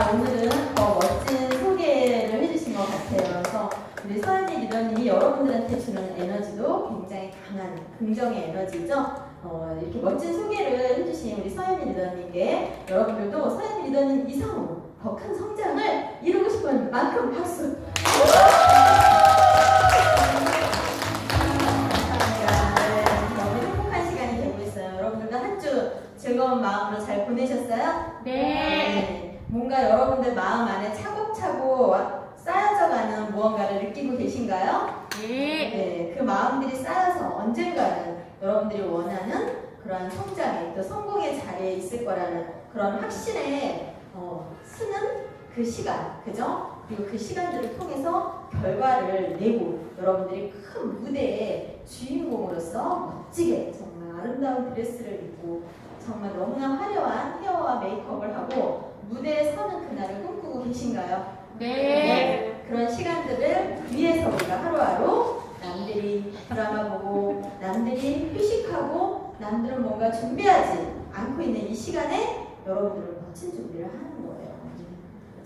오늘은 더 멋진 소개를 해주신 것 같아요. 그래서 우리 서현희 리더님이 여러분들한테 주는 에너지도 굉장히 강한 긍정의 에너지죠. 이렇게 멋진 소개를 해주신 우리 서현희 리더님께 여러분들도 서현희 리더님 이상으로 더 큰 성장을 이루고 싶은 만큼 박수! 즐거운 마음으로 잘 보내셨어요? 네. 뭔가 여러분들 마음 안에 차곡차곡 쌓여져가는 무언가를 느끼고 계신가요? 네. 그 마음들이 쌓여서 언젠가는 여러분들이 원하는 그러한 성장에 또 성공의 자리에 있을 거라는 그런 확신에 쓰는 그 시간, 그죠? 그리고 그 시간들을 통해서 결과를 내고 여러분들이 큰 무대의 주인공으로서 멋지게 정말 아름다운 드레스를 입고 정말 너무나 화려한 헤어와 메이크업을 하고 무대에 서는 그날을 꿈꾸고 계신가요? 네. 그런 시간들을 위해서 우리가 하루하루 남들이 드라마 보고 남들이 휴식하고 남들은 뭔가 준비하지 않고 있는 이 시간에 여러분들은 멋진 준비를 하는 거예요.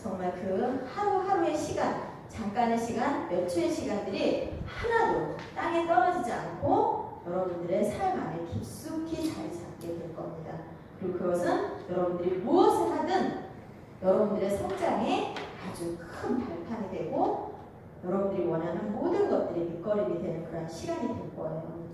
정말 그 하루하루의 시간, 잠깐의 시간, 몇 초의 시간들이 하나도 땅에 떨어지지 않고 여러분들의 삶 안에 깊숙이 자리 잡게 될 겁니다. 그리고 그것은 여러분들이 무엇을 하든 여러분들의 성장에 아주 큰 발판이 되고 여러분들이 원하는 모든 것들이 밑거름이 되는 그런 시간이 될 거예요.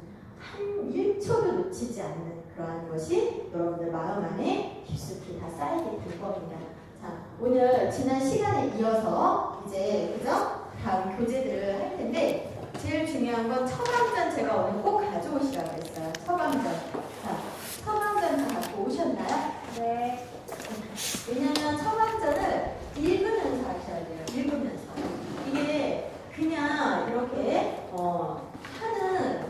한 1초도 놓치지 않는 그러한 것이 여러분들 마음 안에 깊숙이 다 쌓이게 될 겁니다. 자, 오늘 지난 시간에 이어서 이제 그죠? 다음 교재들을 할 텐데 제일 중요한 건 처방전 제가 오늘 꼭 가져오시라고 했어요. 처방전. 자, 처방전 다 갖고 오셨나요? 네. 왜냐면 처방전을 읽으면서 하셔야 돼요. 읽으면서. 이게 그냥 이렇게 하는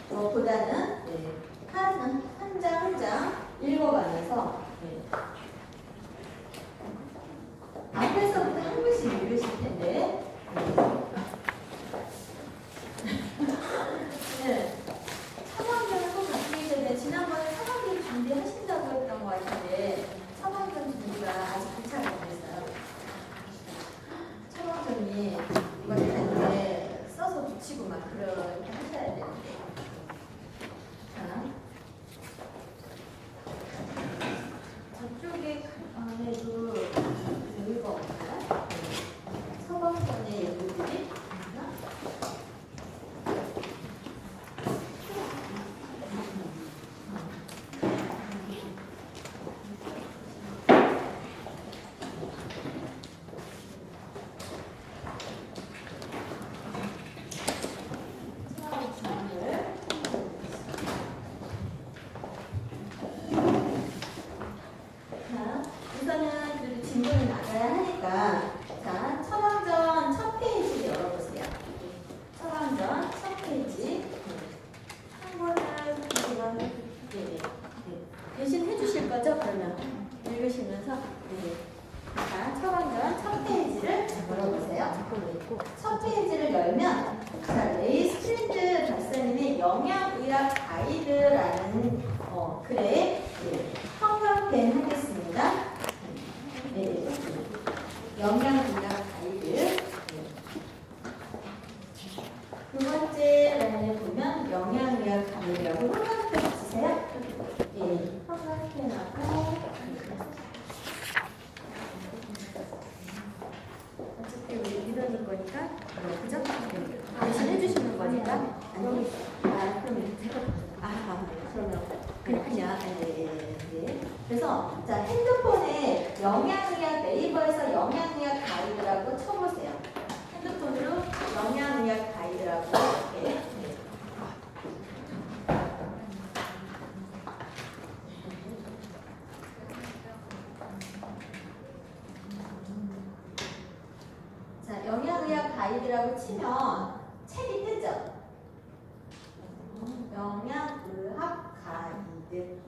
것보다는 한 장 한 장 읽어가면서 앞에서부터 한 글씩 읽으실 텐데 네. 처방전을 꼭 갖고 계셔야 돼요. 지난번에 처방전 준비하신다고 했던 것 같은데 처방전 준비가 아직 도착이 안 됐어요. 처방전이 이거 다 이렇게 써서 붙이고 막 그렇게 하셔야 되는데 자 저쪽에 안에도 읽어볼까요? 처방전의 예부들이 대신 해주실 거죠? 그러면 읽으시면서 자, 처방전 첫 페이지를 열어보세요. 첫 페이지를 열면 자, 레이 스트린드 박사님의 영양의학 가이드라는 글에 형광펜 하겠습니다. 영양의학 가이드 두 번째 라인에 보면 영양의학 가이드라고 형광펜 쓰세요. 형광펜하고 어차피 우리 리더님 거니까 그죠? 대신 해주시는 거니까 아니 그럼 제가 그러면 그래서 자 핸드폰에 영양의학 네이버에서 영양의학 가이드라고 쳐보세요. 핸드폰으로 영양의학 가이드라고 이렇게 자, 영양의학 가이드라고 치면 책이 뜨죠? 영양의학 가이드.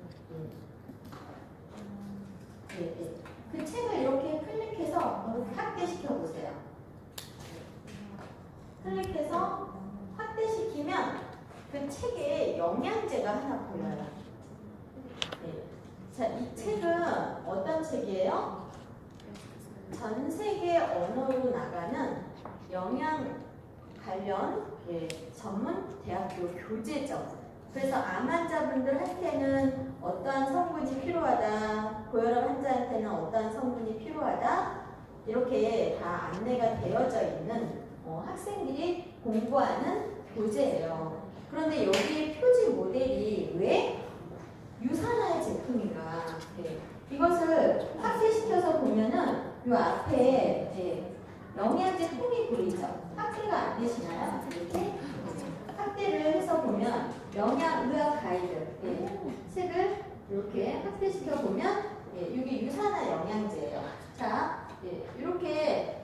그 책을 이렇게 클릭해서 확대시켜 보세요. 클릭해서 확대시키면 그 책에 영양제가 하나 보여요. 자, 이 책은 어떤 책이에요? 전 세계 언어로 나가는 영양 관련 전문 대학교 교재죠. 그래서 암 환자분들한테는 어떠한 성분이 필요하다, 고혈압 환자한테는 어떠한 성분이 필요하다, 이렇게 다 안내가 되어져 있는 학생들이 공부하는 교재예요. 그런데 여기에 표지 모델이 왜 유산화의 제품인가? 이것을 확대시켜서 보면은 이 앞에 영양제 통이 보이죠? 확대가 안 되시나요? 이렇게 확대를 해서 보면 영양의학 가이드 책을 이렇게 확대시켜 보면 이게 유산화 영양제예요. 자, 이렇게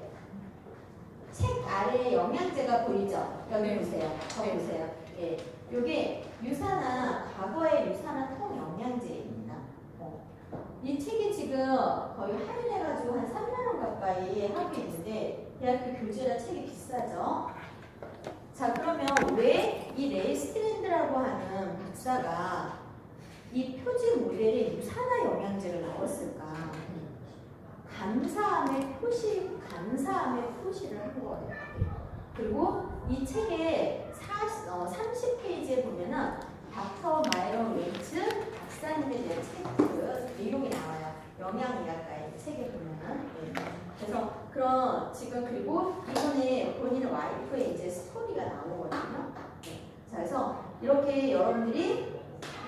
책 아래에 영양제가 보이죠? 여기 보세요. 저기 보세요. 이게 과거의 유산화 통 영양제입니다. 이 책이 지금 거의 할인해가지고 한 3만 원 가까이 하고 있는데 대학교 교재라 책이 비싸죠. 자, 그러면 왜 이 레이 스트랜드라고 하는 박사가 이 표지 모델에 유산화 영양제를 넣었을까? 감사함의 표시를 한 거예요. 그리고 이 책의 30페이지에 보면은 닥터 마이런 웨이츠 박사님에 대한 책 내용이 나와요. 영양의학과의 책에 보면은. 그래서 지금 그리고 이번에 본인 와이프의 이제 스토리가 나오거든요. 자, 그래서 이렇게 여러분들이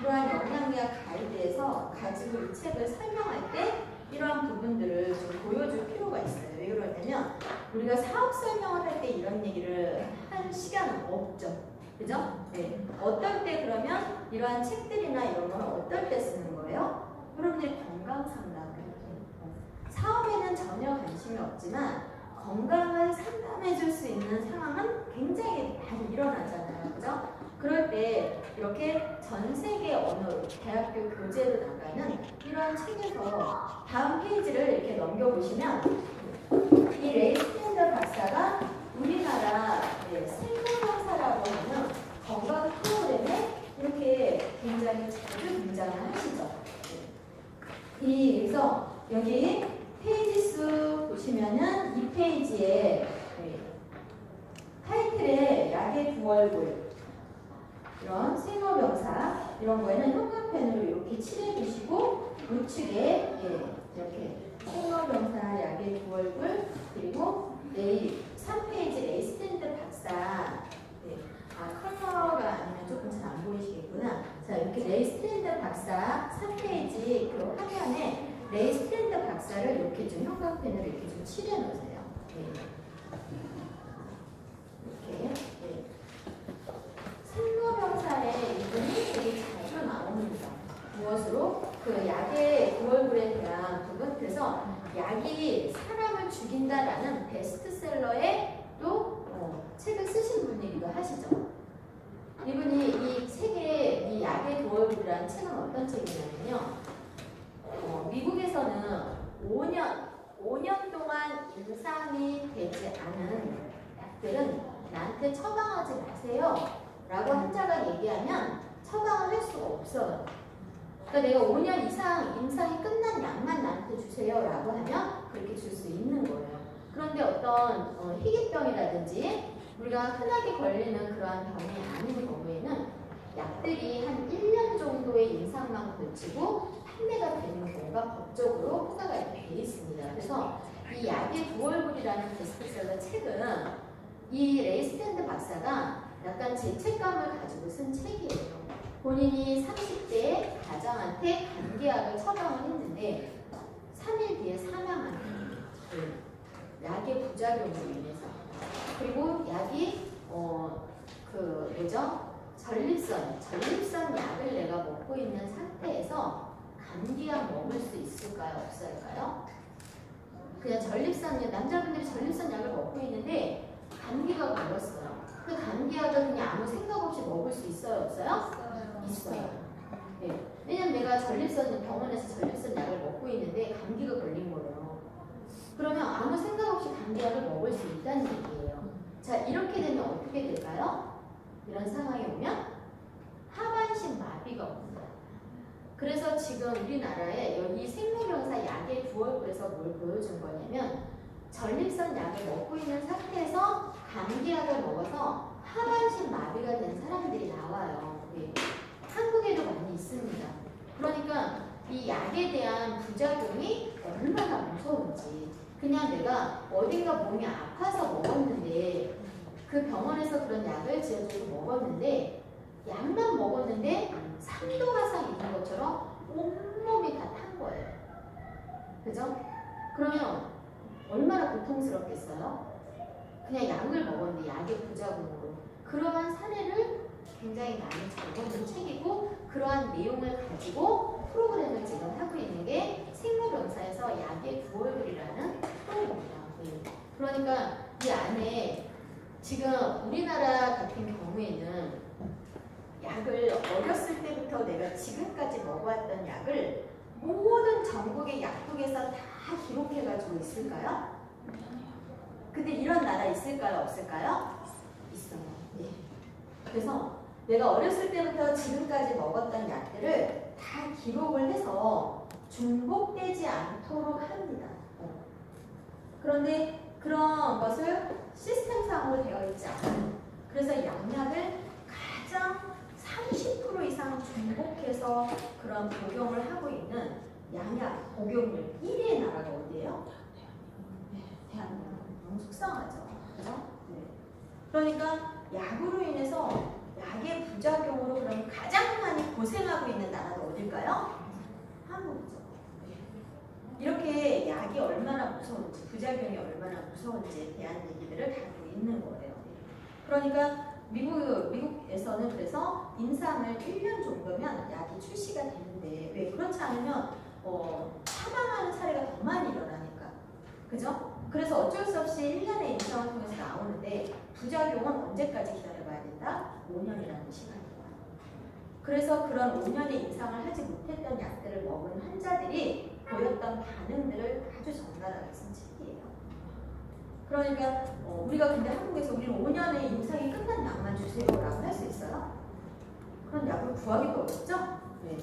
이러한 영양의학 가이드에서 가지고 이 책을 설명할 때 이러한 부분들을 좀 보여줄 필요가 있어요. 왜 그러냐면 우리가 사업 설명을 할 때 이런 얘기를 할 시간은 없죠. 그죠? 어떨 때 그러면 이러한 책들이나 이런 거는 어떨 때 쓰는 거예요? 여러분들이 건강 상담. 사업에는 전혀 관심이 없지만 건강을 상담해 줄 수 있는 상황은 굉장히 많이 일어나잖아요. 그죠? 그럴 때 이렇게 전 세계 언어로 대학교 교재로 나가는 이런 책에서 다음 페이지를 이렇게 넘겨보시면 이 레이 스탠더 박사가 우리나라 생명강사라고 하는 건강 프로그램에 이렇게 굉장히 자주 등장을 하시죠. 그래서 여기 페이지 수 보시면은 이 페이지에 타이틀에 약의 두 얼굴 이런 생로병사 이런 거에는 형광펜으로 이렇게 칠해 주시고 우측에 이렇게 생로병사 약의 두 얼굴 그리고 3페이지 레이 스탠드 박사 컬러가 아니면 조금 잘 안 보이시겠구나. 자, 이렇게 레이 스탠드 박사 3페이지 그 화면에 레이 스탠드 박사를 이렇게 좀 형광펜으로 이렇게 좀 칠해 놓으세요. 이렇게 생로병사의 이분이 되게 자주 나옵니다. 무엇으로? 그 약의 두 얼굴에 대한 부분. 그래서 약이 사람을 죽인다라는 베스트셀러의 또 책을 쓰신 분이기도 하시죠. 이분이 이 책에 이 약의 두 얼굴이라는 책은 어떤 책이냐면요. 미국에서는 5년 동안 임상이 되지 않은 약들은 나한테 처방하지 마세요 라고 환자가 얘기하면 처방을 할 수가 없어요. 그러니까 내가 5년 이상 임상이 끝난 약만 나한테 주세요 라고 하면 그렇게 줄 수 있는 거예요. 그런데 어떤 희귀병이라든지 우리가 흔하게 걸리는 그러한 병이 아닌 경우에는 약들이 한 1년 정도의 임상만 거치고 판매가 되는 경우가 법적으로 허가가 돼 있습니다. 그래서 이 약의 두 얼굴이라는 베스트셀러 책은 이 레이 스탠드 박사가 약간 죄책감을 가지고 쓴 책이에요. 본인이 30대에 가장한테 감기약을 처방을 했는데 3일 뒤에 사망한 거예요. 약의 부작용으로 인해서. 그리고 약이 전립선 약을 내가 먹고 있는 상태에서 감기약 먹을 수 있을까요? 없을까요? 그냥 남자분들이 전립선 약을 먹고 있는데 감기가 걸렸어요. 그 감기약을 그냥 아무 생각 없이 먹을 수 있어요? 없어요? 있어요. 왜냐면 내가 병원에서 전립선 약을 먹고 있는데 감기가 걸린 거예요. 그러면 아무 생각 없이 감기약을 먹을 수 있다는 얘기예요. 자, 이렇게 되면 어떻게 될까요? 이런 상황이 오면 하반신 마비가 옵니다. 그래서 지금 우리나라에 여기 생로병사 약의 두 얼굴에서 뭘 보여준 거냐면 전립선 약을 먹고 있는 상태에서 감기약을 먹어서 하반신 마비가 된 사람들이 나와요. 네. 한국에도 많이 있습니다. 그러니까 이 약에 대한 부작용이 얼마나 무서운지, 그냥 내가 어딘가 몸이 아파서 먹었는데, 그 병원에서 그런 약을 지어줘서 먹었는데, 약만 먹었는데 3도 화상 있는 것처럼 온몸이 다 탄 거예요. 그죠? 그러면 얼마나 고통스럽겠어요? 그냥 약을 먹었는데 약의 부작용으로. 그러한 사례를 굉장히 많이 적어놓은 책이고, 그러한 내용을 가지고 프로그램을 지금 하고 있는 게 생로병사에서 약의 9월들이라는 프로그램입니다. 네. 그러니까 이 안에 지금 우리나라 같은 경우에는 약을 어렸을 때부터 내가 지금까지 먹어왔던 약을 모든 전국의 약국에서 다 기록해가지고 있을까요? 근데 이런 나라 있을까요? 없을까요? 있어요. 예. 그래서 내가 어렸을 때부터 지금까지 먹었던 약들을 다 기록을 해서 중복되지 않도록 합니다. 그런데 그런 것을 시스템상으로 되어 있지 않아요. 그래서 양약을 가장 30% 이상 중복해서 그런 복용을 하고 있는 양약 복용률 1위의 나라가 어디예요? 네, 대한민국. 너무 속상하죠. 그죠? 네. 그러니까 약으로 인해서 약의 부작용으로 그럼 가장 많이 고생하고 있는 나라가 어딜까요? 한국이죠. 네. 이렇게 약이 얼마나 무서운지, 부작용이 얼마나 무서운지에 대한 얘기들을 다루고 있는 거예요. 그러니까 미국에서는 그래서 임상을 1년 정도면 약이 출시가 되는데, 왜 그렇지 않으면 사망하는 사례가 더 많이 일어나니까. 그죠? 그래서 어쩔 수 없이 1년의 임상을 통해서 나오는데, 부작용은 언제까지 기다려봐야 된다? 5년이라는 시간이 와요. 그래서 그런 5년의 임상을 하지 못했던 약들을 먹은 환자들이 보였던 반응들을 아주 적나라하게 쓴 책이에요. 그러니까 우리가 근데 한국에서 우리는 5년의 임상이 끝난 약만 주세요라고 할 수 있어요? 그런 약을 구하기도 어렵죠? 네.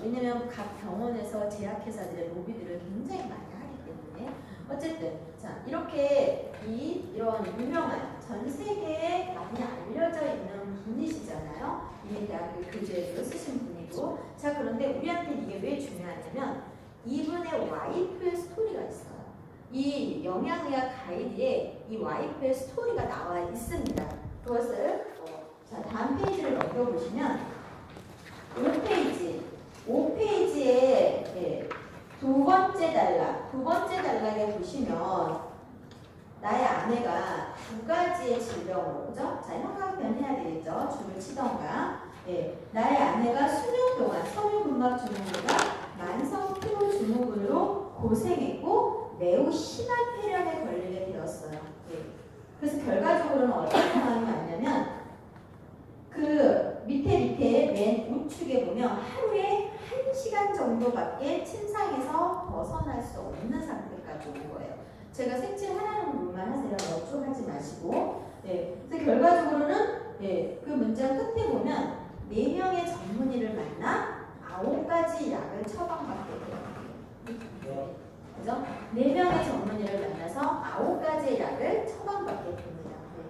왜냐면 각 병원에서 제약회사들의 로비들을 굉장히 많이 하기 때문에. 어쨌든 자, 이렇게 이런 유명한 전 세계에 많이 알려져 있는 분이시잖아요. 이미 대학교 교재에도 쓰신 분이고. 자, 그런데 우리한테 이게 왜 중요하냐면 이분의 와이프의 스토리가 있어요. 이 영양의학 가이드에 이 와이프의 스토리가 나와 있습니다. 그것을 자, 다음 페이지를 넘겨보시면 5페이지에 예, 두 번째 단락에 보시면 나의 아내가 두 가지의 질병으로, 그죠? 자, 형광펜 해야 되겠죠? 줄을 치던가. 예, 나의 아내가 수년 동안 섬유근막증후군과 만성 피로 증후군으로 고생했고 매우 심한 폐렴에 걸리게 되었어요. 예. 그래서 결과적으로는 어떤 상황이 왔냐면 그 밑에 맨 우측에 보면 하루에 1시간 정도밖에 침상에서 벗어날 수 없는 상태까지 온 거예요. 제가 색칠 하라는 부분만 하세요. 너무 하지 마시고. 네. 그래서 결과적으로는 네, 그 문장 끝에 보면 4명의 전문의를 만나 9가지 약을 처방받게 돼요. 그죠? 4명의 전문의를 만나서 9가지의 약을 처방받게 됩니다. 네.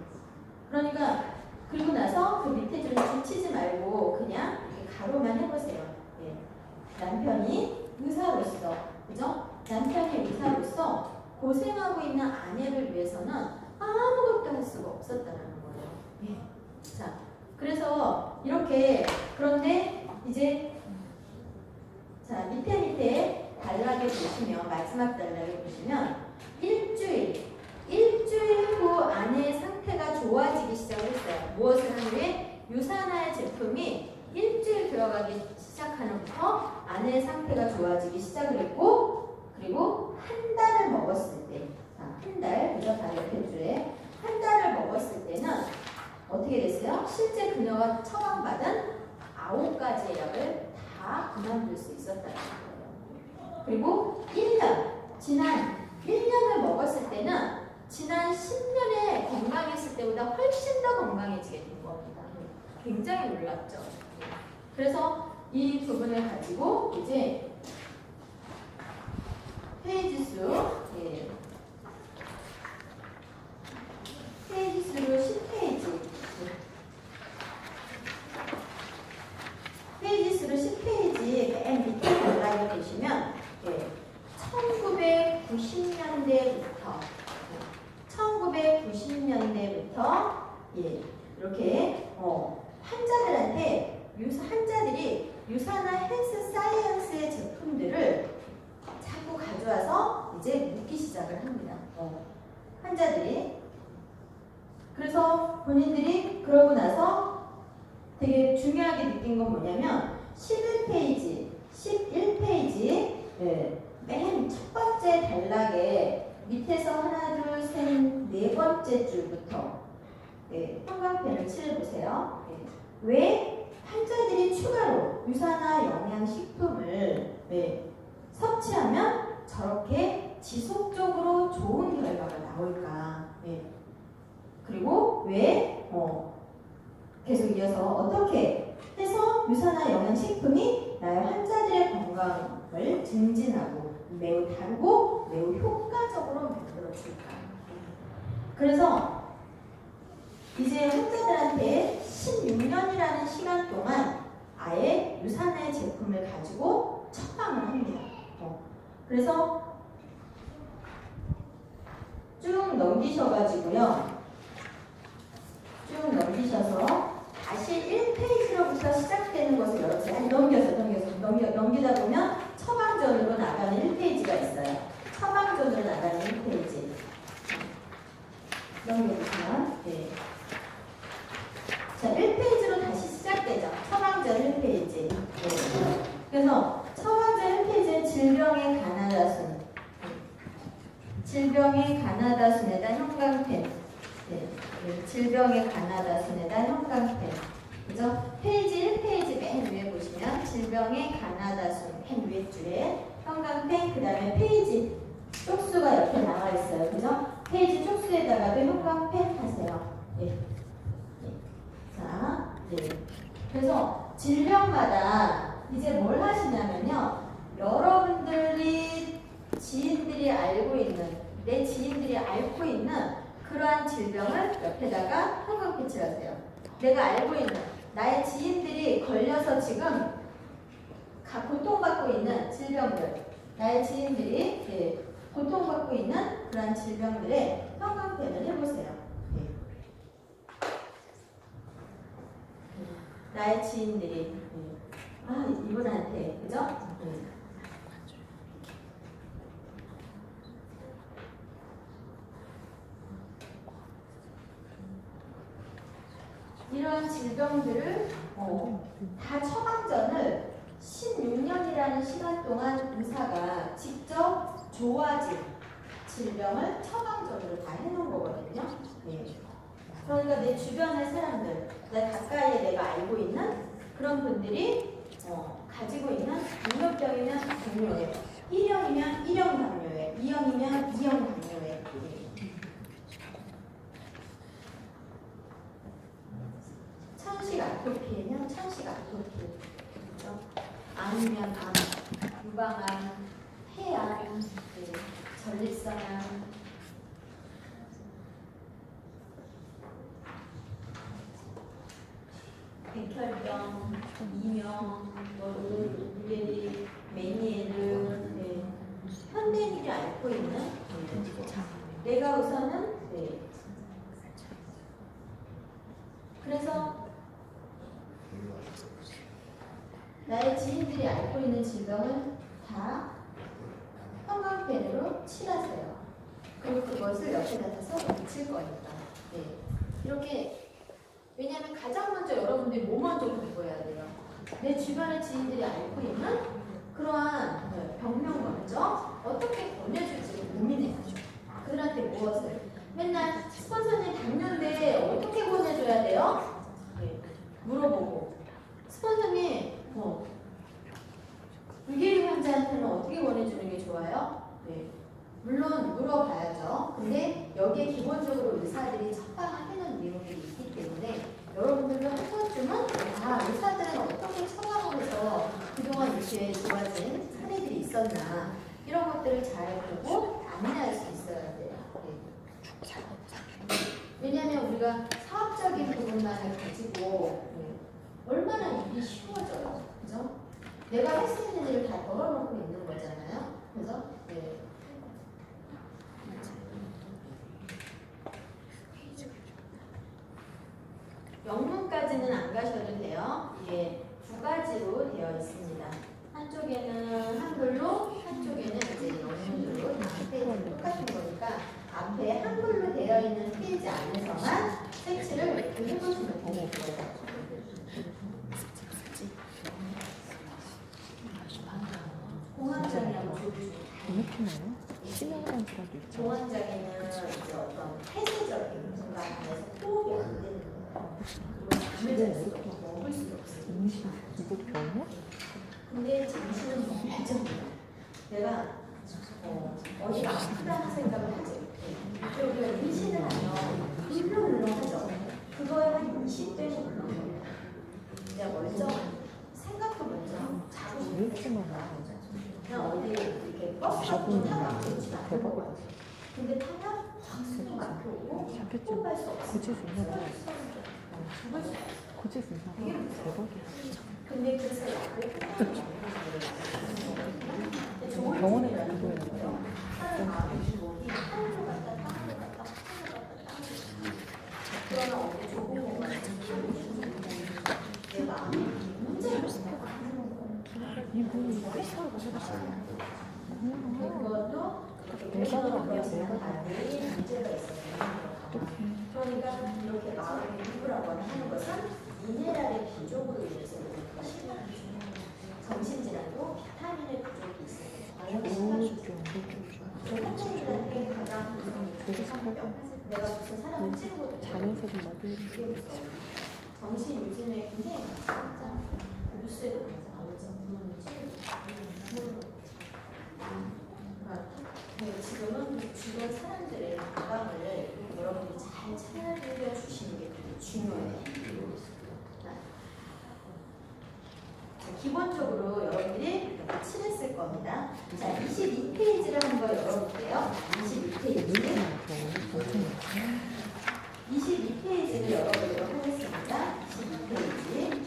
그러니까 그리고 나서 그 밑에 줄 치지 말고 그냥 가로만 해보세요. 네. 남편이 의사로서, 그죠? 남편이 의사로서 고생하고 있는 아내를 위해서는 아무것도 할 수가 없었다는 거예요. 네. 자, 그래서 이렇게, 그런데 이제 자, 밑에 단락에 보시면, 마지막 단락에 보시면 일주일 후 아내의 상태가 좋아지기 시작했어요. 무엇을 한 후에? 유산화의 제품이 일주일 들어가기 시작하는부터 아내의 상태가 좋아지기 시작을 했고, 그리고 한 달을 먹었을 때, 자, 한 달, 그죠? 다 옆에 줄에 한 달을 먹었을 때는 어떻게 됐어요? 실제 그녀가 처방받은 9가지의 약을 다 그만둘 수 있었다는 거예요. 그리고 1년, 지난 1년을 먹었을 때는 지난 10년에 건강했을 때보다 훨씬 더 건강해지게 된 겁니다. 굉장히 놀랍죠. 그래서 이 부분을 가지고 이제 페이지 수 1990년대부터 예, 이렇게 환자들이 유사나 헬스 사이언스의 제품들을 자꾸 가져와서 이제 묻기 시작을 합니다. 환자들이. 그래서 본인들이 그러고 나서 되게 중요하게 느낀 건 뭐냐면 11페이지, 11페이지 맨 첫 번째 단락에 밑에서 하나, 둘, 셋, 네 번째 줄부터 형광펜을 칠해보세요. 왜 환자들이 추가로 유사나 영양식품을 섭취하면 저렇게 지속적으로 좋은 결과가 나올까? 그리고 왜 계속 이어서 어떻게 해서 유사나 영양식품이 나의 환자들의 건강을 증진하고 매우 다르고 매우 효과적으로 만들어줄까? 그래서 이제 환자들한테 16년이라는 시간 동안 아예 유사나의 제품을 가지고 처방을 합니다. 그래서 쭉 넘기셔가지고요. 쭉 넘기셔서 다시 1페이지로부터 시작되는 것을 여러분이 넘기다 보면 처방전으로 나가는 1페이지가 있어요. 처방전으로 나가는 1페이지. 넘겨보시면 자, 1페이지로 다시 시작되죠. 처방전 1페이지. 그래서 처방전 1페이지는 질병의 가나다순. 질병의 가나다순에다 형광펜. 질병의 가나다순에다 형광펜. 그죠? 페이지 1페이지 맨 위에 보시면 질병의 가나다순 맨 위에 줄에 형광펜, 그 다음에 페이지 쪽수가 옆에 나와 있어요. 그죠? 페이지 쪽수에다가도 형광펜 하세요. 자, 그래서 질병마다 이제 뭘 하시냐면요. 여러분들이 지인들이 알고 있는, 내 지인들이 앓고 있는 그러한 질병을 옆에다가 형광펜 칠하세요. 내가 알고 있는 나의 지인들이 걸려서 지금 고통받고 있는 질병들, 나의 지인들이 고통받고 있는 그러한 질병들의 형광펜을 해보세요. 나의 지인들이 이분한테 그죠? 이런 질병들을 다 처방전을 16년이라는 시간 동안 의사가 직접 좋아진 질병을 처방전으로 다 해놓은 거거든요. 그러니까 내 주변의 사람들, 내 가까이에 내가 알고 있는 그런 분들이 가지고 있는 당뇨병이면 당뇨에, 1형이면 1형 당뇨에, 2형이면 2형 당뇨에, 천식 아토피면 천식 아토피, 그렇죠? 암이면 암, 유방암, 폐암, 전립선암, 백혈병, 이명, 루게리, 메니에르, 현대인들이 앓고 있는 내가 우선은 그래서 나의 지인들이 앓고 있는 질병을 다 형광펜으로 칠하세요. 그리고 그것을 옆에다 서 묻힐 거니까. 이렇게. 왜냐하면 가장 먼저 여러분들이 뭐 먼저 공부해야 돼요? 내 주변의 지인들이 앓고 있는 그러한 병명 먼저 어떻게 권해줄지를 고민해야죠. 그들한테 무엇을? 맨날 스폰서님 당뇨인데 어떻게 권해줘야 돼요? 물어보고 스폰서님 불계류 환자한테는 어떻게 권해주는 게 좋아요? 물론 물어봐야죠. 근데 여기에 기본적으로 의사들이 처방을 해놓은 내용들이 있기 때문에 여러분들도 한 번쯤은 의사들은 어떻게 처방을 해서 그동안 이렇게 좋아진 사례들이 있었나 이런 것들을 잘 보고 안내할 수 있어야 돼요. 왜냐하면 우리가 사업적인 부분만을 가지고 얼마나 일이 쉬워져요. 그죠? 내가 할 수 있는 일을 다 걸어놓고 있는 거잖아요. 그죠? 여기까지는 안 가셔도 돼요. 이게 두 가지로 되어 있습니다. 한쪽에는 한글로, 한쪽에는 이제 영문으로 다 페이지 똑같은 거니까 앞에 한글로 되어 있는 페이지 안에서만 색칠을 이렇게 해보시면 되겠고요. 공황장애하고 조류. 이렇게 나요? 심혈관 질환도 있죠. 공황장애는 이제 어떤 폐쇄적인 공간 안에서 호흡이 안 되는 거예요. 그리고 잠을 잘 수도 없고 먹을 수도 없어요. 이거 병이야? 근데 정신은 너무 멀쩡해요. 내가 어디가 아프다는 생각을 하지 못해. 우리가 임신을 하면 물렁물렁하죠. 그거에 한 20배는 물렁물렁해요. 내가 멀쩡한 생각도 멀쩡하고 자고 왜 이렇게 많아? 그냥 어디 이렇게 버스도 타고 그렇지 않고 대박이다. 근데 타면 확 숨이 막혀오고 잡혔지. 호흡할 수 없어. 고칠 수 있나 봐. 죽을 수 없어. 고칠 수 있나 봐. 대박이야. 근데 그래서 약을 병원에 가는 거예요. 그러나 어디 좋은 공간 내 마음이 문제를 이분이 회사를 가셔봤어요. 그것도 내가 아니야, 내가 내가 다른 문제가 있어요. 그러니까 이렇게 마음이 누구라거나 하는 것은 미네랄의 부족으로 인해서 오는 것이고 정신질환도 비타민의 부족이 있어요. 정신질환의 가장 성병 내가 무슨 사람을 찌르고 자면서도 나도 정신 요즘에 굉장히 많죠. 뉴스에도 많이 나오죠. 부모님 찌르고 지금은 주변 사람들의 건강을 여러분들이 잘 찾아주려 주시는 게 되게 중요해요. 자, 기본적으로 여러분들이 이렇게 칠했을 겁니다. 자, 22페이지를 한번 열어볼게요. 22페이지. 22페이지를 열어보도록 하겠습니다. 22페이지.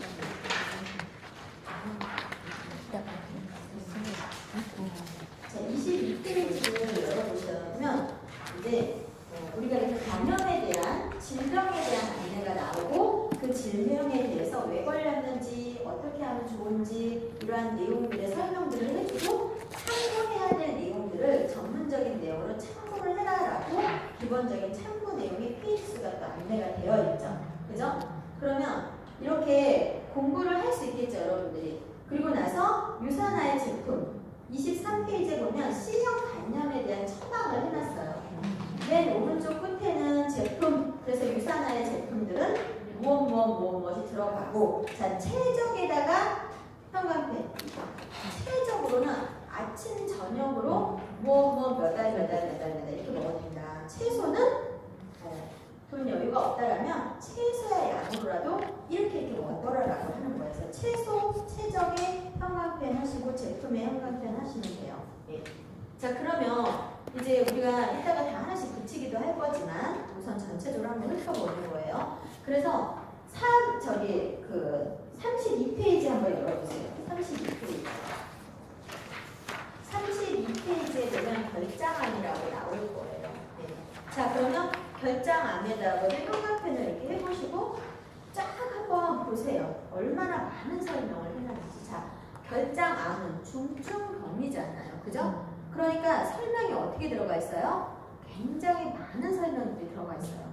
자, 22페이지를 열어보시면 이제 우리가 이렇게 감염에 대한 질병에 대한 안내가 나오고 그 질병에 대해서 왜 걸렸는지 어떻게 하면 좋은지 이러한 내용들의 설명들을 해주고 참고해야 될 내용들을 전문적인 내용으로 참고를 해라라고 기본적인 참고 내용의 페이지 수가 또 안내가 되어 있죠. 그죠? 그러면 이렇게 공부를 할 수 있겠죠, 여러분들이. 그리고 나서 유산화의 제품 23페이지에 보면 C형 간염에 대한 처방을 해놨어요. 맨 오른쪽 끝에는 제품, 그래서 유산화의 제품들은 무엇이 들어가고, 자, 최적에다가 형광펜. 최적으로는 아침, 저녁으로 몇 달 이렇게 먹어도 된다. 채소는 돈 여유가 없다라면 최소의 양으로라도 이렇게 먹어라라고 하는 거예요. 그래서 채소, 최적의 형광펜 하시고 제품의 형광펜 하시면 돼요. 예. 자, 그러면 이제 우리가 이따가 다 하나씩 붙이기도 할 거지만 우선 전체적으로 한번 훑어보는 거예요. 그래서 32페이지 한번 열어보세요. 32페이지. 32페이지에 보면 결장안이라고 나올 거예요. 네. 자, 그러면 결장안에다가 형광펜을 이렇게 해보시고 쫙 한번 보세요. 얼마나 많은 설명을 해놨는지. 자, 결장암은 중증병이잖아요. 그죠? 그러니까 설명이 어떻게 들어가 있어요? 굉장히 많은 설명들이 들어가 있어요.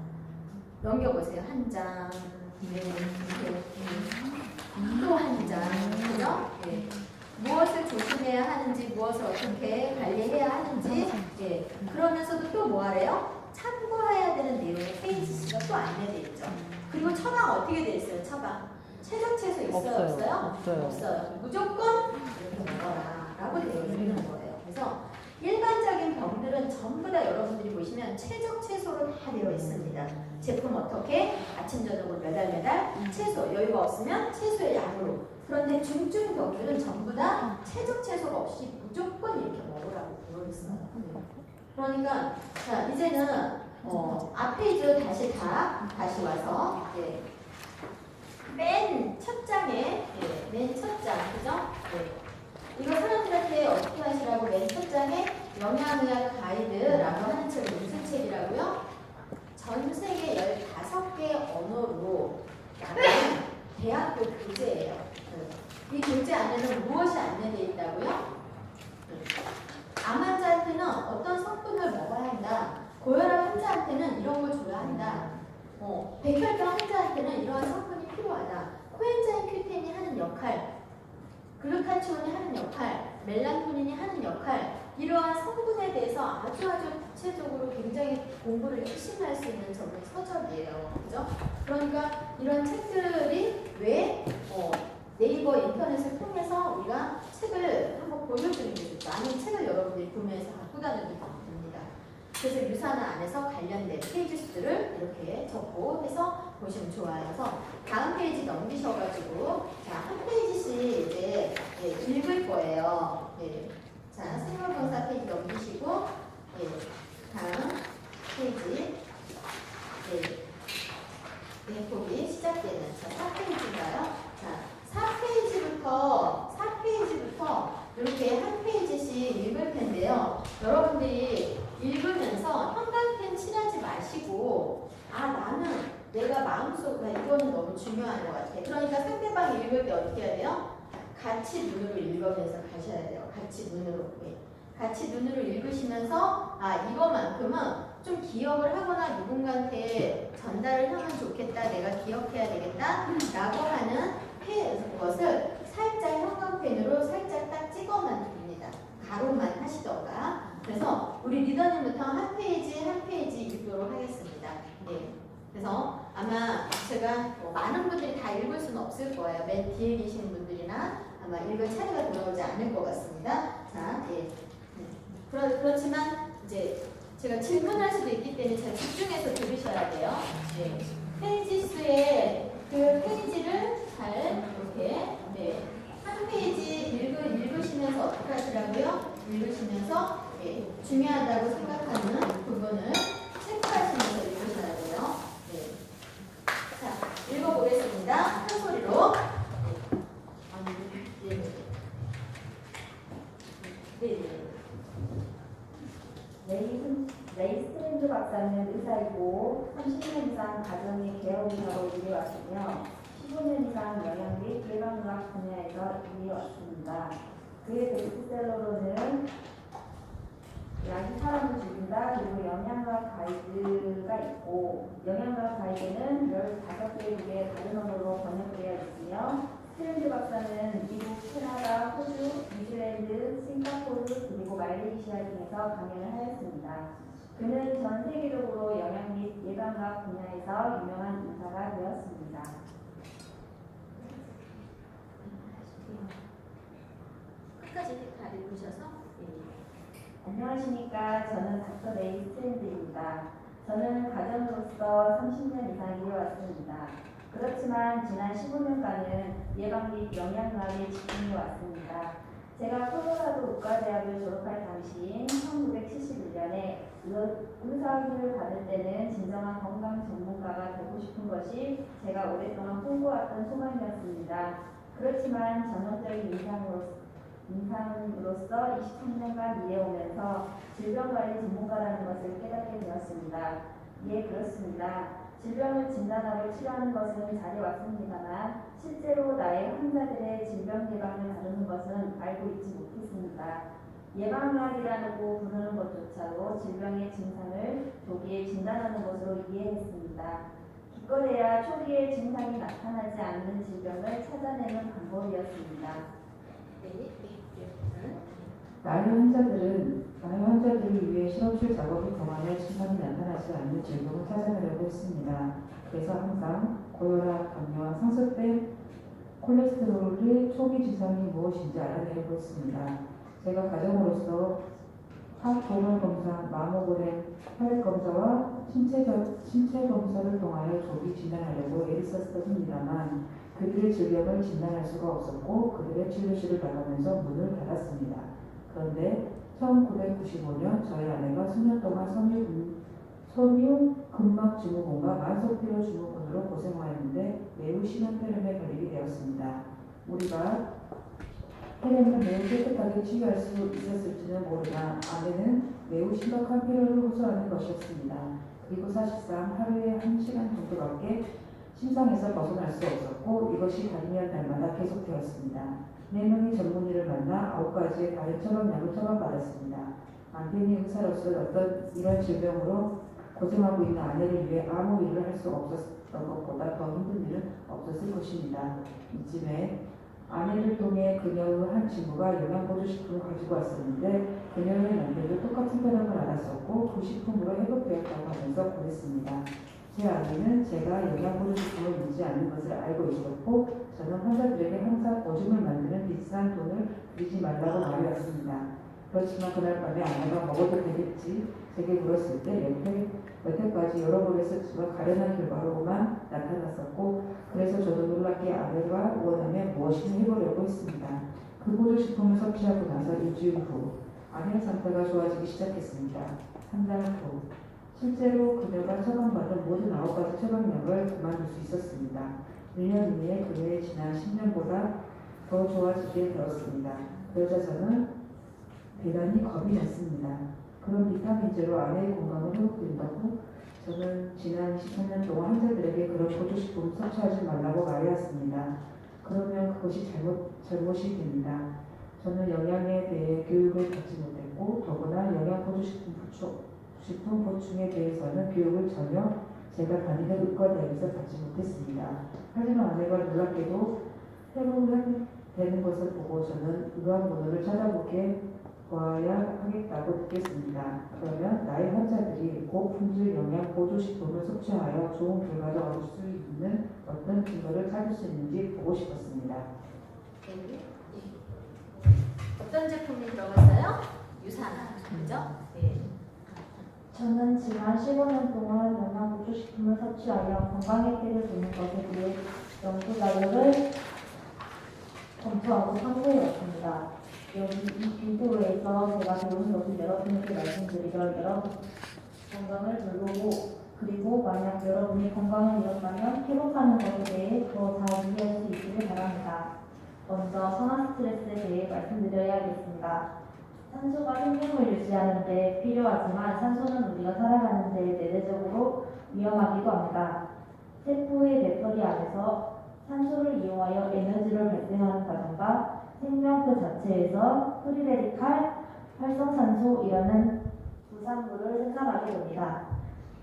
넘겨보세요. 한 장, 또 한 장, 그죠? 예. 무엇을 조심해야 하는지, 무엇을 어떻게 관리해야 하는지, 예. 그러면서도 또 뭐 하래요? 참고해야 되는 내용의 페이지 수가 또 안내되어 있죠. 그리고 처방 어떻게 되어 있어요? 처방. 최적 채소 있어요? 없어요? 없어요. 무조건 이렇게 먹어라 라고 되어 있는 거예요. 그래서 일반적인 병들은 전부 다 여러분들이 보시면 최적 채소로 다 되어 있습니다. 제품 어떻게? 아침, 저녁으로 매달 채소. 여유가 없으면 채소의 양으로. 그런데 중증 병들은 전부 다 최적 채소가 없이 무조건 이렇게 먹으라고 되어 있어요. 그러니까 자, 이제는 앞페이지로 다시 와서 맨 첫 장에 맨 첫 장, 그죠? 이거 사람들한테 어떻게 하시라고 맨 첫 장에 영양의학 가이드라고 하는 책이 무슨 책이라고요? 전 세계 15개 언어로 나는 대학교 교재예요. 이 교재 안에는 무엇이 안내되어 있다고요? 암 환자한테는 어떤 성분을 먹어야 한다. 고혈압 환자한테는 이런 걸 줘야 한다. 백혈병 환자한테는 이러한 성분이 필요하다. 코엔자임 Q10이 하는 역할, 글루타치온이 하는 역할, 멜라토닌이 하는 역할, 이러한 성분에 대해서 아주 구체적으로 굉장히 공부를 열심히 할 수 있는 전문 서적이에요. 그죠? 그러니까 이런 책들이 왜 네이버 인터넷을 통해서 우리가 책을 한번 보여드리는 게 좋죠. 아니면 책을 여러분들이 구매해서 갖고 다니도 됩니다. 그래서 유산화 안에서 관련된 페이지 수들을 이렇게 적고 해서 보시면 좋아요. 그래서 다음 페이지 넘기셔가지고 한 페이지씩 이제 읽을 거예요. 자, 생활봉사 페이지 넘기시고 다음 페이지 보기 시작되는 4페이지인가요? 자, 4페이지부터 이렇게 한 페이지씩 읽을 텐데요. 여러분들이 읽으면서 형광펜 칠하지 마시고 나는 내가 마음속에 이거는 너무 중요한 것 같아. 그러니까 상대방이 읽을 때 어떻게 해야 돼요? 같이 눈으로 읽으면서 가셔야 돼요. 같이 눈으로. 같이 눈으로 읽으시면서 이거만큼은 좀 기억을 하거나 누군가한테 전달을 하면 좋겠다. 내가 기억해야 되겠다. 라고 하는 것을 살짝 형광펜으로 살짝 딱 찍어만 드립니다. 가로만 하시던가. 그래서 우리 리더님부터 한 페이지 읽도록 하겠습니다. 그래서 아마 제가 많은 분들이 다 읽을 수는 없을 거예요. 맨 뒤에 계시는 분들이나 아마 읽을 차례가 돌아오지 않을 것 같습니다. 자, 그렇지만 이제 제가 질문할 수도 있기 때문에 잘 집중해서 들으셔야 돼요. 페이지 수의 그 페이지를 잘 이렇게 한 페이지 읽으시면서 어떻게 하시라고요? 읽으시면서 중요하다고 생각하는 부분을 체크하시면서 읽으셔야 돼요. 자, 읽어보겠습니다. 한 소리로. 레이스트랜드 박사는 의사이고 30년 이상 가정의 개업의사로 일해왔으며 15년 이상 영양 및 예방의학 분야에서 일해왔습니다. 그의 베스트셀러로는 약이 사람을 죽인다 그리고 영양학 가이드가 있고 영양학 가이드는 15개국의 다른 언어로 번역되어 있으며 스트랜드 박사는 미국, 캐나다, 호주, 뉴질랜드, 싱가포르 그리고 말레이시아 등에서 강연을 하였습니다. 그는 전 세계적으로 영양 및 예방학 분야에서 유명한 의사가 되었습니다. 끝까지 다 읽으셔서 안녕하십니까. 저는 닥터 레이 스트랜드입니다. 저는 가정으로서 30년 이상 일해왔습니다. 그렇지만 지난 15년간은 예방 및 영양학에 집중해 왔습니다. 제가 콜로라도 의과대학을 졸업할 당시인 1971년에 의사학위를 받을 때는 진정한 건강 전문가가 되고 싶은 것이 제가 오랫동안 꿈꿔왔던 소망이었습니다. 그렇지만 전형적인 임상으로서 23년간 일해오면서 질병관리 전문가라는 것을 깨닫게 되었습니다. 그렇습니다. 질병을 진단하고 치료하는 것은 잘해왔습니다만 실제로 나의 환자들의 질병 예방을 다루는 것은 알고 있지 못했습니다. 예방학이라고 부르는 것조차도 질병의 증상을 조기에 진단하는 것으로 이해했습니다. 기껏해야 초기에 증상이 나타나지 않는 질병을 찾아내는 방법이었습니다. 나의 환자들을 위해 실험실 작업을 통하여 증상이 나타나지 않는 질병을 찾아내려고 했습니다. 그래서 항상 고혈압, 당뇨와 상쇄된 콜레스테롤의 초기 증상이 무엇인지 알아내려고 했습니다. 제가 가정으로서 항도말 검사, 마모그램, 혈액 검사와 신체 검사를 통하여 조기 진단하려고 애를 썼습니다만 그들의 질병을 진단할 수가 없었고 그들의 치료실을 나가면서 문을 닫았습니다. 그런데 1995년 저희 아내가 수년 동안 섬유 근막 증후군과 만성피로 증후군으로 고생하였는데 매우 심한 폐렴에 걸리게 되었습니다. 우리가 폐렴을 매우 깨끗하게 치유할 수 있었을지는 모르나 아내는 매우 심각한 폐렴을 호소하는 것이었습니다. 그리고 사실상 하루에 1시간 정도밖에 침상에서 벗어날 수 없었고 이것이 달이면 달마다 계속되었습니다. 4명의 전문의를 만나 9가지의 다른 처방약을 처방받았습니다. 안테니 의사로서 어떤 이런 질병으로 고생하고 있는 아내를 위해 아무 일을 할 수 없었던 것보다 더 힘든 일은 없었을 것입니다. 이쯤에 아내를 통해 그녀의 한 친구가 영양보조식품을 가지고 왔었는데 그녀의 남편도 똑같은 벼락을 알았었고 그 식품으로 회복되었다고 하면서 보냈습니다. 제 아내는 제가 영양보조식품을 먹지 않는 것을 알고 있었고 저는 환자들에게 항상 오줌을 만드는 비싼 돈을 들이지 말라고 말해왔습니다. 그렇지만 그날 밤에 아내가 먹어도 되겠지 제게 물었을 때 여태까지 여러 번 했었지만 가련한 결과로만 나타났었고 그래서 저도 놀랍게 아내가 원하면 무엇이든 해보려고 했습니다. 그 보조식품을 섭취하고 나서 일주일 후 아내의 상태가 좋아지기 시작했습니다. 한 달 후 실제로 그녀가 처방받은 모든 9가지 처방약을 그만둘 수 있었습니다. 1년 이내에 그녀의 지난 10년보다 더 좋아지게 되었습니다. 그러자 저는 대단히 겁이 났습니다. 그런 비타민제로 아내의 건강을 회복된다고 저는 지난 23년 동안 환자들에게 그런 보조식품 섭취하지 말라고 말해왔습니다. 그러면 그것이 잘못이 됩니다. 저는 영양에 대해 교육을 받지 못했고 더구나 영양보조식품 보충에 대해서는 교육을 전혀 제가 다니는 의과대학에서 받지 못했습니다. 하지만 아내가 놀랍게도 회복이 되는 것을 보고 저는 의학문헌을 찾아보아야 하겠다고 느꼈습니다. 그러면 나의 환자들이 고품질 영양 보조식품을 섭취하여 좋은 결과를 얻을 수 있는 어떤 근거를 찾을 수 있는지 보고 싶었습니다. 어떤 제품이 들어갔어요? 유산균, 그죠? 네. 저는 지난 15년 동안 영양보조식품을 섭취하여 건강 혜택을 보는 것에 대해 연구 자료를 검토하고 참고해왔습니다. 여기 이 비디오에서 제가 배운 것을 여러분에게 말씀드리려 여러분 건강을 돌보고 그리고 만약 여러분이 건강을 잃었다면 회복하는 것에 대해 더 잘 이해할 수 있기를 바랍니다. 먼저 산화 스트레스에 대해 말씀드려야겠습니다. 산소가 생명을 유지하는 데 필요하지만 산소는 우리가 살아가는 데 내재적으로 위험하기도 합니다. 세포의 배터리 안에서 산소를 이용하여 에너지를 발생하는 과정과 생명 그 자체에서 프리레디칼 활성산소이라는 부산물을 생산하게 됩니다.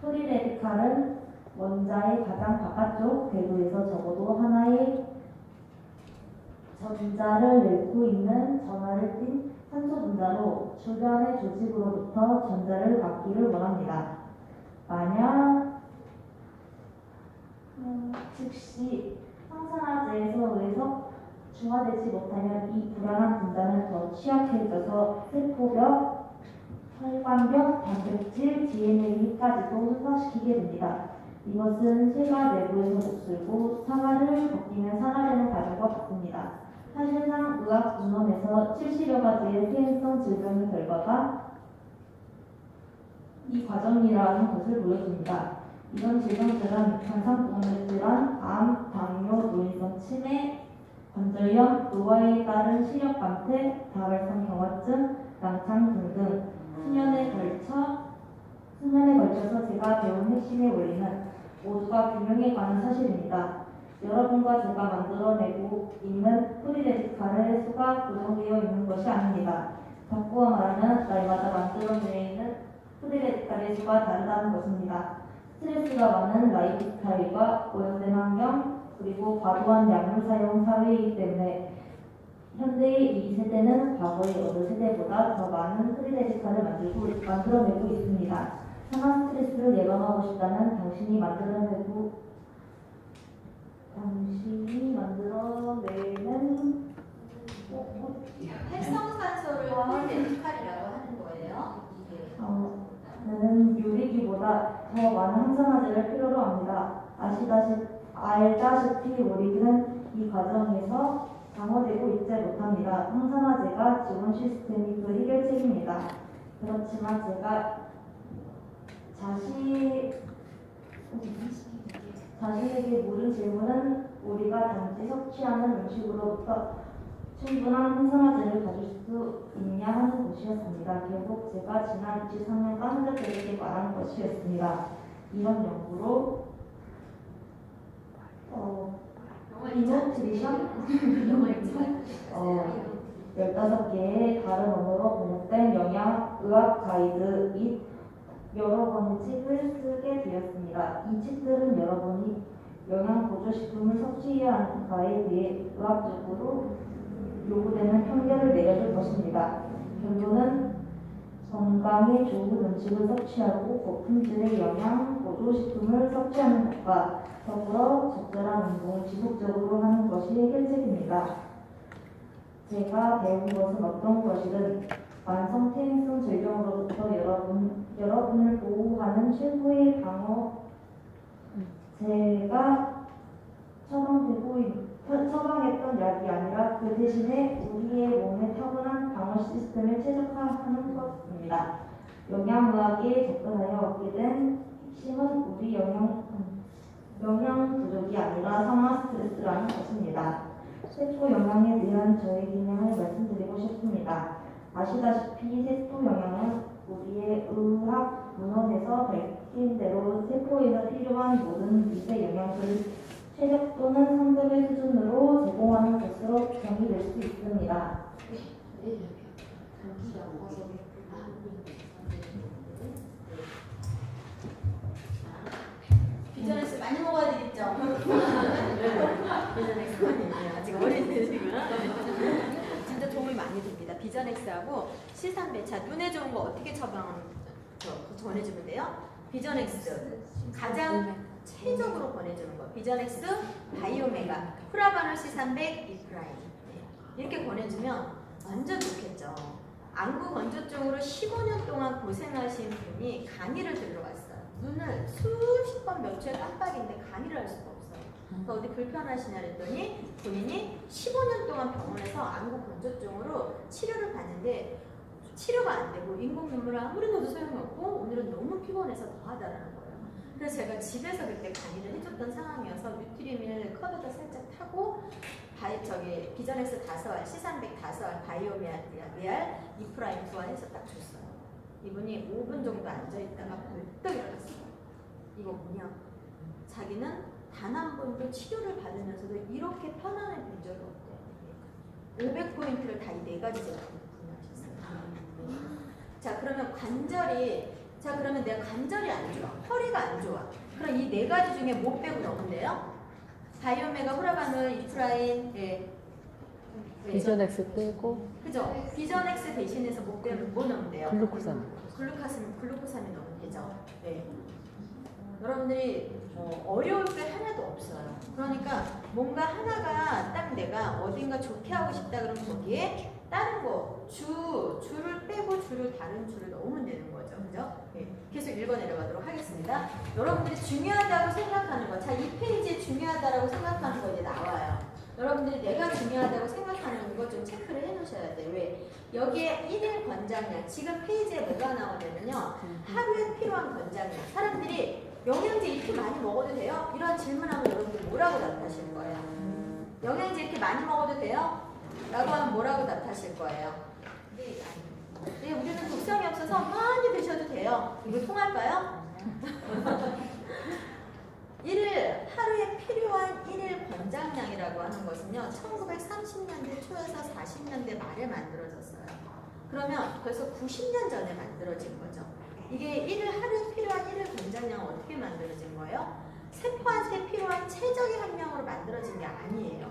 프리레디칼은 원자의 가장 바깥쪽 궤도에서 적어도 하나의 전자를 내고 있는 전하를 띤 산소 분자로 주변의 조직으로부터 전자를 받기를 원합니다. 만약 즉시 항산화제에서 의해서 중화되지 못하면 이 불안한 분자는 더 취약해져서 세포벽, 혈관벽, 단백질, DNA까지도 hun사시키게 됩니다. 이것은 쇠가 내부에서 녹슬고 상아를 벗기면 산화되는 과정과 같습니다. 사실상 의학 문헌에서 70여 가지의 세균성 질병의 결과가 이 과정이라는 것을 보여줍니다. 이런 질병들은 관상동물 질환, 암, 당뇨, 노인성 치매, 관절염, 노화에 따른 시력 감퇴, 다발성 경화증, 낭창 등등 수년에 걸쳐서 제가 배운 핵심의 원리는 모두가 균형에 관한 사실입니다. 여러분과 제가 만들어내고 있는 프리레디칼의 수가 고정되어 있는 것이 아닙니다. 바꾸어 말하면 날마다 만들어내는 프리레디칼의 수가 다르다는 것입니다. 스트레스가 많은 라이프 스타일과 오염된 환경 그리고 과도한 약물 사용 사회이기 때문에 현대의 이 세대는 과거의 어느 세대보다 더 많은 프리레디칼을 만들어내고 있습니다. 산화 스트레스를 예방하고 싶다면 당신이 만들어내는 활성산소를 프리레디칼이라고 하는 거예요. 나는 요리기보다 더 많은 항산화제를 필요로 합니다. 알다시피 요리기는 이 과정에서 방어되고 있지 못합니다. 항산화제가 지원 시스템이 그 해결책입니다. 그렇지만 제가 자신에게 물은 질문은 우리가 단지 섭취하는 음식으로부터 충분한 항산화제를 가질 수 있냐 하는 것이었습니다. 결국 제가 지난 23년간 환자들에게 말하는 것이었습니다. 이런 연구로 영어 읽자. 이노트리션? 영어 읽자. 15개의 다른 언어로 번역된 영양 의학 가이드 및 여러 권의 책을 쓰게 되었습니다. 이 책들은 여러분이 영양 보조식품을 섭취해야 하는가에 대해 의학적으로 요구되는 편견을 내려줄 것입니다. 결론은 건강에 좋은 음식을 섭취하고 고품질의 영양 보조식품을 섭취하는 것과 더불어 적절한 운동을 지속적으로 하는 것이 해결책입니다. 제가 배운 것은 어떤 것이든 만성 퇴행성 질병으로부터 여러분을 보호하는 최고의 방어. 제가 처방했던 약이 아니라 그 대신에 우리의 몸의 타고난 방어 시스템을 최적화하는 것입니다. 영양의학에 접근하여 얻게 된 핵심은 우리 영양 부족이 아니라 상하 스트레스라는 것입니다. 세포 영양에 대한 저의 개념을 말씀드리고 싶습니다. 아시다시피 세포 영양은 우리의 의학 문헌에서 밝힌 대로 세포에서 필요한 모든 미세 영양소를 최적 또는 상급의 수준으로 제공하는 것으로 정의될 수 있습니다. 비전엑스 많이 먹어야 되겠죠? 비전엑스 많이 아직 어린이시구나. 진짜 도움이 많이 됩니다. 비전엑스하고 C3배차 눈에 좋은 거 어떻게 전해주면 돼요? 비전엑스 가장 최적으로 보내주는 거. 비전엑스, 바이오메가, 프라바놀 C300, 이프라임 이렇게 보내주면 완전 좋겠죠. 안구 건조증으로 15년 동안 고생하신 분이 강의를 들러 갔어요. 눈을 수십 번 몇 초에 깜빡인데 강의를 할 수가 없어요. 그래서 어디 불편하시냐 그랬더니 본인이 15년 동안 병원에서 안구 건조증으로 치료를 받는데 치료가 안 되고 인공 눈물을 아무리 넣어도 소용이 없고 오늘은 너무 피곤해서 더 하다라는 거예요. 그래서 제가 집에서 그때 강의를 해줬던 상황이어서 뉴트리밀 컵에다 살짝 타고 비전엑스 5알, C300 5알, 바이오메알, 이프라임 2알 해서 딱 줬어요. 이분이 5분 정도 앉아있다가 벌떡 일어났어요. 이거 뭐냐? 자기는 단 한 번도 치료를 받으면서도 이렇게 편안해 본 적이 없대요. 500포인트를 다 이 4가지 제품을 구매하셨어요. 자, 그러면 그러면 내가 관절이 안 좋아, 허리가 안 좋아. 그럼 이 4가지 중에 뭐 빼고 넣으면 돼요? 바이오메가, 후라바놀, 이프라인, 비전엑스 빼고 그죠? 비전엑스 대신해서 뭐 넣으면 돼요? 글루코산. 글루코산을 넣으면 되죠. 네. 여러분들이 어려울 게 하나도 없어요. 그러니까 뭔가 하나가 딱 내가 어딘가 좋게 하고 싶다 그러면 거기에 다른 거 줄을 빼고 다른 줄을 넣으면 되는 거죠. 그죠? 네. 계속 읽어 내려가도록 하겠습니다. 여러분들이 중요하다고 생각하는 거. 자, 이 페이지에 중요하다고 생각하는 거 이제 나와요. 여러분들이 내가 중요하다고 생각하는 거 좀 체크를 해 놓으셔야 돼요. 왜? 여기에 1일 권장량. 지금 페이지에 뭐가 나오냐면요. 하루에 필요한 권장량. 사람들이 영양제 이렇게 많이 먹어도 돼요? 이런 질문하면 여러분들 뭐라고 답하실 거예요? 영양제 이렇게 많이 먹어도 돼요? 라고 하면 뭐라고 답하실 거예요? 네, 우리는 독성이 없어서 많이 드셔도 돼요. 이거 통할까요? 하루에 필요한 1일 권장량이라고 하는 것은요, 1930년대 초에서 40년대 말에 만들어졌어요. 그러면 벌써 90년 전에 만들어진 거죠. 이게 하루에 필요한 1일 권장량은 어떻게 만들어진 거예요? 세포한테 필요한 최적의 함량으로 만들어진 게 아니에요.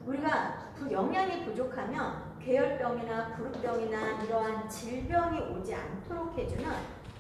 우리가 영양이 부족하면 궤열병이나 부르병이나 이러한 질병이 오지 않도록 해주는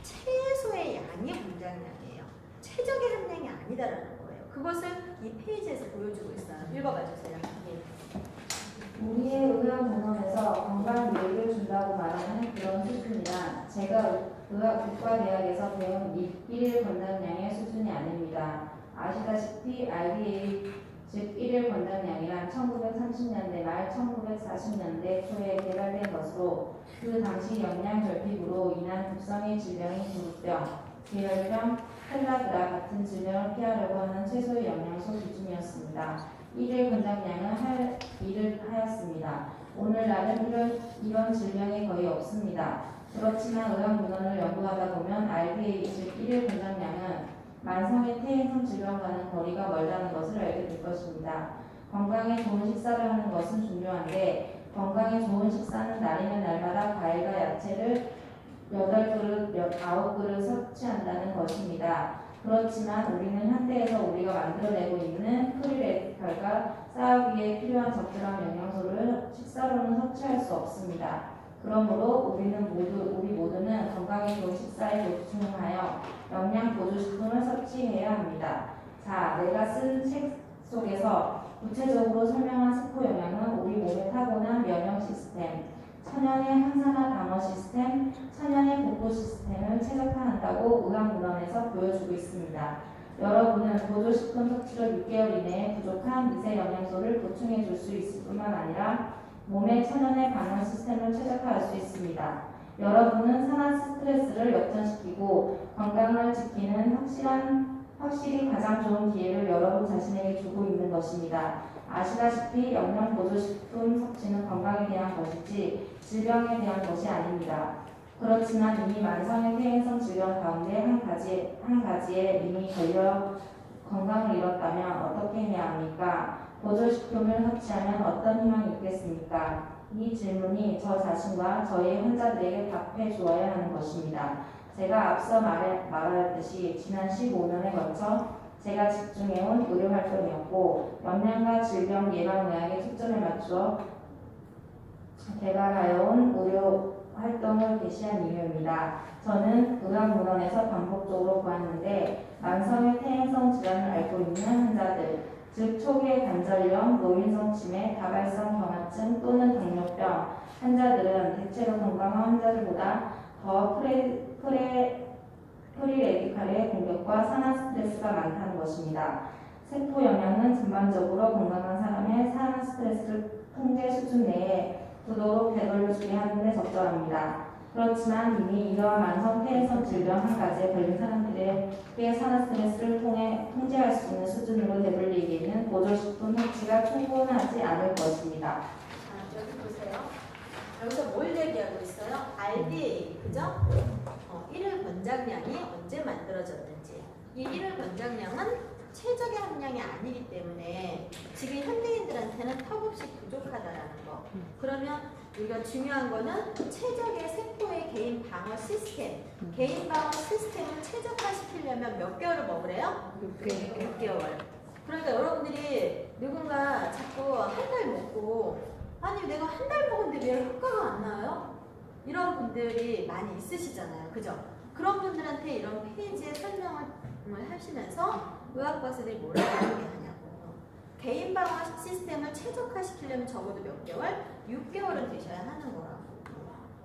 최소의 양이 권장량이에요. 최적의 함량이 아니다라는 거예요. 그것을 이 페이지에서 보여주고 있어요. 읽어봐 주세요. 예. 우리의 의학 문헌에서 건강 유익을 준다고 말하는 그런 수준이란 제가 의학국가대학에서 배운 1일 권장량의 수준이 아닙니다. 아시다시피 RDA 즉 1일 권장량이란 1930년대 말 1940년대 초에 개발된 것으로 그 당시 영양 결핍으로 인한 독성의 질병인 부르병, 궤열병, 펠라그라 같은 질병을 피하려고 하는 최소의 영양소 기준이었습니다. 1일 권장량은 할 일을 하였습니다. 오늘날은 이런 질병이 거의 없습니다. 그렇지만 의학 문헌을 연구하다 보면 RDA 즉 1일 권장량은 만성의 퇴행성 질병과는 거리가 멀다는 것을 알게 될 것입니다. 건강에 좋은 식사를 하는 것은 중요한데 건강에 좋은 식사는 날이면 날마다 과일과 야채를 8그릇, 9그릇 섭취한다는 것입니다. 그렇지만 우리는 현대에서 우리가 만들어내고 있는 프리레디칼과 싸우기에 필요한 적절한 영양소를 식사로는 섭취할 수 없습니다. 그러므로 우리 모두는 건강에 좋은 식사에 보충하여 영양 보조식품을 섭취해야 합니다. 자, 내가 쓴 책 속에서 구체적으로 설명한 세포 영양은 우리 몸의 타고난 면역 시스템, 천연의 항산화 방어 시스템, 천연의 복구 시스템을 최적화한다고 의학문헌에서 보여주고 있습니다. 여러분은 보조식품 섭취로 6개월 이내에 부족한 미세 영양소를 보충해 줄 수 있을 뿐만 아니라 몸의 천연의 방어 시스템을 최적화할 수 있습니다. 여러분은 산화 스트레스를 역전시키고 건강을 지키는 확실히 가장 좋은 기회를 여러분 자신에게 주고 있는 것입니다. 아시다시피 영양 보조식품 섭취는 건강에 대한 것이지 질병에 대한 것이 아닙니다. 그렇지만 이미 만성의 퇴행성 질병 가운데 한 가지에 이미 걸려 건강을 잃었다면 어떻게 해야 합니까? 보조식품을 섭취하면 어떤 희망이 있겠습니까? 이 질문이 저 자신과 저의 환자들에게 답해 주어야 하는 것입니다. 제가 앞서 말하였듯이 지난 15년에 걸쳐 제가 집중해온 의료활동이었고 영양과 질병 예방의학에 초점을 맞추어 개발하여온 의료활동을 개시한 이유입니다. 저는 의학문헌에서 반복적으로 보았는데 만성의 퇴행성 질환을 앓고 있는 환자들, 즉 초기의 관절염, 노인성 치매, 다발성 경화증 또는 당뇨병 환자들은 대체로 건강한 환자들보다 더 프리레디칼의 공격과 산화 스트레스가 많다는 것입니다. 세포 영양은 전반적으로 건강한 사람의 산화 스트레스 통제 수준 내에 두도록 되돌려주게 하는 데 적절합니다. 그렇지만 이미 이러한 만성 퇴행성 질병 한 가지에 걸린 사람들에게 산화 스트레스를 통제할 수 있는 수준으로 되돌리기에는 보조식품 섭취가 충분하지 않을 것입니다. 여기 보세요. 여기서 뭘 얘기하고 있어요? RDA, 그죠? 1일 권장량이 언제 만들어졌는지. 이 1일 권장량은 최적의 함량이 아니기 때문에 지금 현대인들한테는 턱없이 부족하다라는 거. 그러면 우리가 중요한 거는 최적의 세포의 개인 방어 시스템, 개인 방어 시스템을 최적화시키려면 몇 개월을 먹으래요? 6개월. 그러니까 여러분들이 누군가 자꾸 한 달 먹고 아니 내가 한 달 먹었는데 왜 효과가 안 나요? 이런 분들이 많이 있으시잖아요. 그죠? 그런 분들한테 이런 페이지에 설명을 하시면서 의학과서들이 뭐라고 얘기하냐고. 개인 방어 시스템을 최적화시키려면 적어도 몇 개월? 6개월은 되셔야 하는 거라고.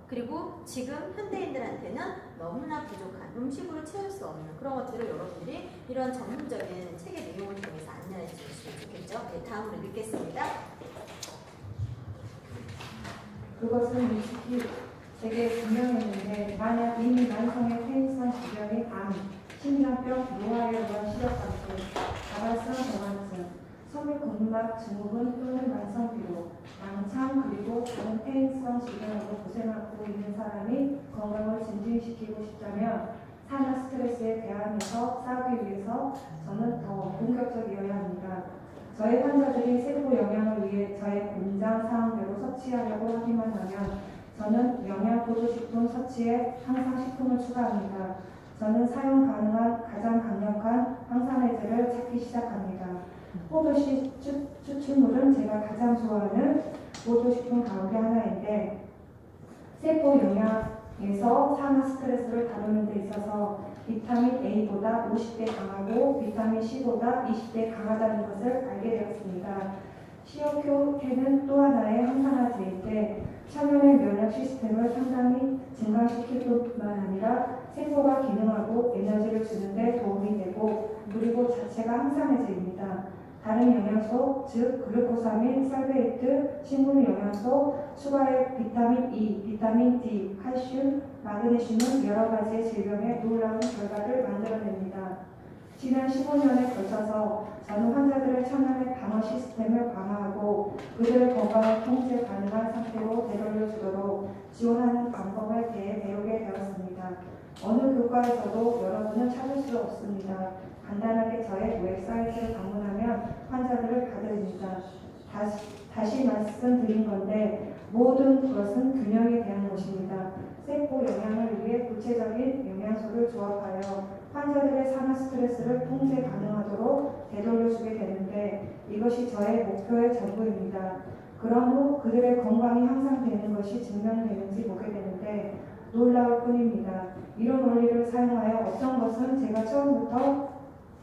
그리고 지금 현대인들한테는 너무나 부족한 음식으로 채울 수 없는 그런 것들을 여러분들이 이런 전문적인 책의 내용을 통해서 안내해 주시면 좋겠죠. 네, 다음으로 읽겠습니다. 그것은 일찍이 제게 분명했는데 만약 이미 만성의 퇴행성 질병이 암, 심장병, 노화혈관, 시력감퇴, 다발성 경화증, 섬유근막 증후군 또는 만성피로, 낭창 그리고 다른 퇴행성 질병으로 고생하고 있는 사람이 건강을 증진시키고 싶다면 산화 스트레스에 대항해서 싸우기 위해서 저는 더 공격적이어야 합니다. 저의 환자들이 세포 영양을 위해 저의 권장 사항대로 섭취하려고 하기만 하면 저는 영양 보조식품 섭취에 항상 식품을 추가합니다. 저는 사용 가능한 가장 강력한 항산화제를 찾기 시작합니다. 포도씨 추출물은 제가 가장 좋아하는 보조식품 가운데 하나인데 세포 영양에서 산화 스트레스를 다루는 데 있어서 비타민 A보다 50배 강하고 비타민 C보다 20배 강하다는 것을 알게 되었습니다. 시오큐10은 또 하나의 항산화제인데 천연의 면역 시스템을 상당히 증강시킬 뿐만 아니라 세포가 기능하고 에너지를 주는 데 도움이 되고 그리고 자체가 항산화제입니다. 다른 영양소, 즉 글루코사민, 설베이트, 식물 영양소, 추가의 비타민 E, 비타민 D, 칼슘, 마그네슘은 여러 가지의 질병에 놀라운 결과를 만들어냅니다. 지난 15년에 걸쳐서 저는 환자들의 천연의 방어 시스템을 강화하고 그들의 건강을 통제 가능한 상태로 되돌려주도록 지원하는 방법에 대해 배우게 되었습니다. 어느 교과에서도 여러분은 찾을 수 없습니다. 간단하게 저의 웹사이트를 방문하면 환자들을 받으립니다. 다시 말씀드린 건데 모든 것은 균형에 대한 것입니다. 세포 영양을 위해 구체적인 영양소를 조합하여 환자들의 산화 스트레스를 통제 가능하도록 되돌려주게 되는데 이것이 저의 목표의 전부입니다. 그런 후 그들의 건강이 향상되는 것이 증명되는지 보게 되는데 놀라울 뿐입니다. 이런 원리를 사용하여 어떤 것은 제가 처음부터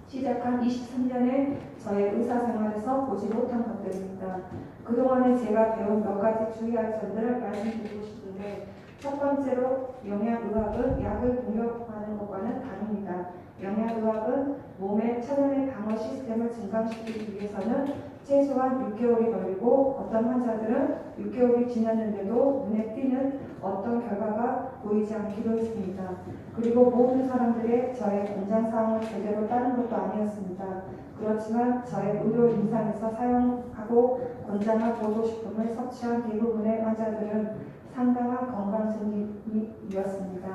시작한 23년의 저의 의사생활에서 보지 못한 것들입니다. 그동안에 제가 배운 몇 가지 주의할 점들을 말씀드리고 싶은데 첫 번째로 영양의학은 약을 공격하는 것과는 다릅니다. 영양의학은 몸의 천연의 방어 시스템을 증강시키기 위해서는 최소한 6개월이 걸리고 어떤 환자들은 6개월이 지났는데도 눈에 띄는 어떤 결과가 보이지 않기도 했습니다. 그리고 모든 사람들의 저의 권장사항을 제대로 따른 것도 아니었습니다. 그렇지만 저의 의료 임상에서 사용하고 권장한 보조식품을 섭취한 대부분의 환자들은 상당한 건강 승진이었습니다.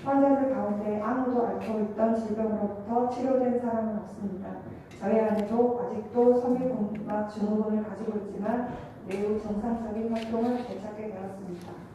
환자들 가운데 아무도 앓고 있던 질병으로부터 치료된 사람은 없습니다. 저희 아내도 아직도 섬유공박 증후군을 가지고 있지만 매우 정상적인 활동을 되찾게 되었습니다.